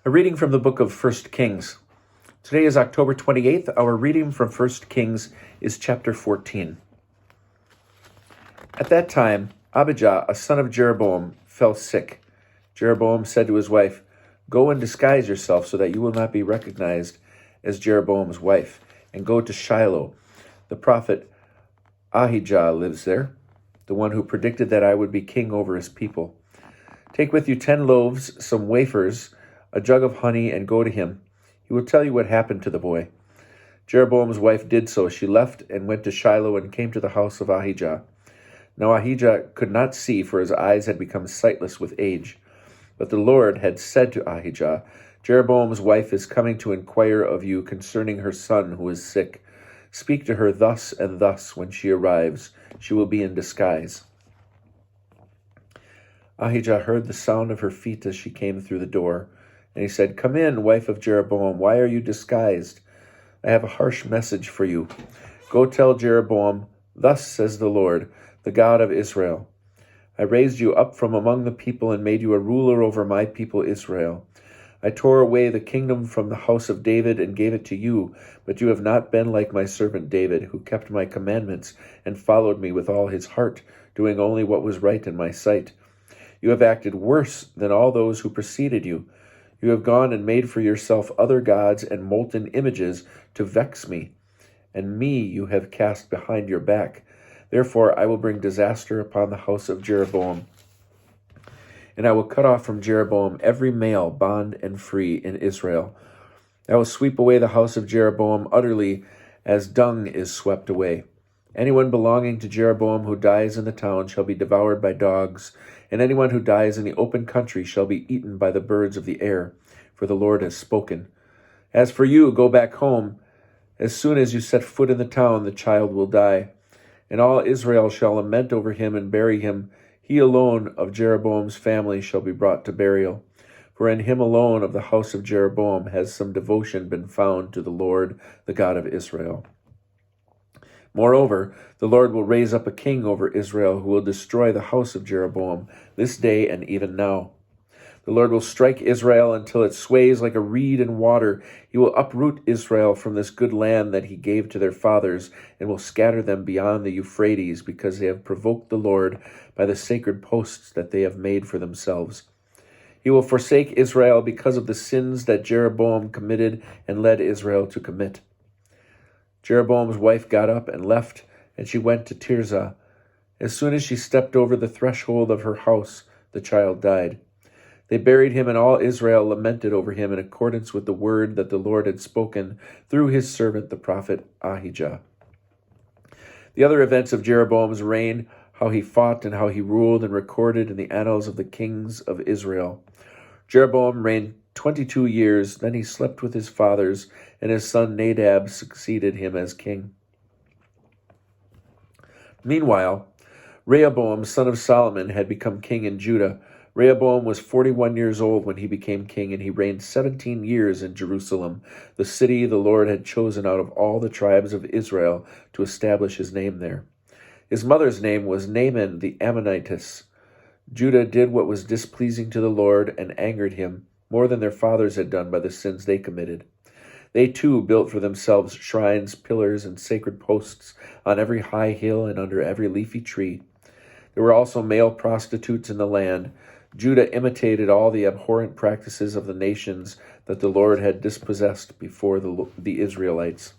A reading from the book of 1 Kings. Today is October 28th. Our reading from 1 Kings is chapter 14. At that time, Abijah, a son of Jeroboam, fell sick. Jeroboam said to his wife, "Go and disguise yourself so that you will not be recognized as Jeroboam's wife, and go to Shiloh. The prophet Ahijah lives there, the one who predicted that I would be king over his people. Take with you 10 loaves, some wafers, a jug of honey, and go to him. He will tell you what happened to the boy." Jeroboam's wife did so. She left and went to Shiloh and came to the house of Ahijah. Now Ahijah could not see, for his eyes had become sightless with age. But the Lord had said to Ahijah, "Jeroboam's wife is coming to inquire of you concerning her son who is sick. Speak to her thus and thus when she arrives. She will be in disguise." Ahijah heard the sound of her feet as she came through the door. And he said, "Come in, wife of Jeroboam. Why are you disguised? I have a harsh message for you. Go tell Jeroboam, thus says the Lord, the God of Israel. I raised you up from among the people and made you a ruler over my people Israel. I tore away the kingdom from the house of David and gave it to you, but you have not been like my servant David, who kept my commandments and followed me with all his heart, doing only what was right in my sight. You have acted worse than all those who preceded you. You have gone and made for yourself other gods and molten images to vex me, and me you have cast behind your back. Therefore I will bring disaster upon the house of Jeroboam, and I will cut off from Jeroboam every male, bond and free, in Israel. I will sweep away the house of Jeroboam utterly as dung is swept away. Anyone belonging to Jeroboam who dies in the town shall be devoured by dogs, and anyone who dies in the open country shall be eaten by the birds of the air, for the Lord has spoken. As for you, go back home. As soon as you set foot in the town, the child will die. And all Israel shall lament over him and bury him. He alone of Jeroboam's family shall be brought to burial. For in him alone of the house of Jeroboam has some devotion been found to the Lord, the God of Israel. Moreover, the Lord will raise up a king over Israel who will destroy the house of Jeroboam this day and even now. The Lord will strike Israel until it sways like a reed in water. He will uproot Israel from this good land that he gave to their fathers, and will scatter them beyond the Euphrates, because they have provoked the Lord by the sacred posts that they have made for themselves. He will forsake Israel because of the sins that Jeroboam committed and led Israel to commit. Jeroboam's wife got up and left, and she went to Tirzah. As soon as she stepped over the threshold of her house, the child died. They buried him, and all Israel lamented over him in accordance with the word that the Lord had spoken through his servant the prophet Ahijah. The other events of Jeroboam's reign, how he fought and how he ruled, and recorded in the annals of the kings of Israel. Jeroboam reigned 22 years, then he slept with his fathers, and his son Nadab succeeded him as king. Meanwhile, Rehoboam, son of Solomon, had become king in Judah. Rehoboam was 41 years old when he became king, and he reigned 17 years in Jerusalem, the city the Lord had chosen out of all the tribes of Israel to establish his name there. His mother's name was Naaman the Ammonitess. Judah did what was displeasing to the Lord and angered him more than their fathers had done by the sins they committed. They too built for themselves shrines, pillars, and sacred posts on every high hill and under every leafy tree. There were also male prostitutes in the land. Judah imitated all the abhorrent practices of the nations that the Lord had dispossessed before the Israelites.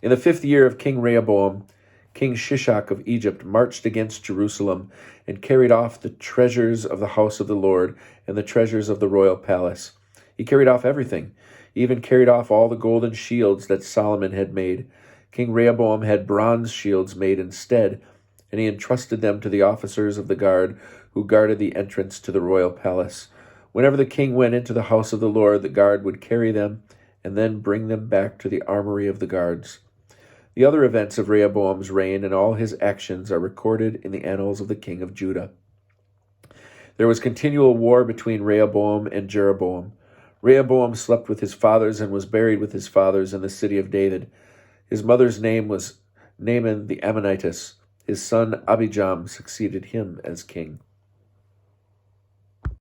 In the 5th year of King Rehoboam, King Shishak of Egypt marched against Jerusalem and carried off the treasures of the house of the Lord and the treasures of the royal palace. He carried off everything. He even carried off all the golden shields that Solomon had made. King Rehoboam had bronze shields made instead, and he entrusted them to the officers of the guard who guarded the entrance to the royal palace. Whenever the king went into the house of the Lord, the guard would carry them and then bring them back to the armory of the guards. The other events of Rehoboam's reign and all his actions are recorded in the annals of the king of Judah. There was continual war between Rehoboam and Jeroboam. Rehoboam slept with his fathers and was buried with his fathers in the city of David. His mother's name was Naaman the Ammonitess. His son Abijam succeeded him as king.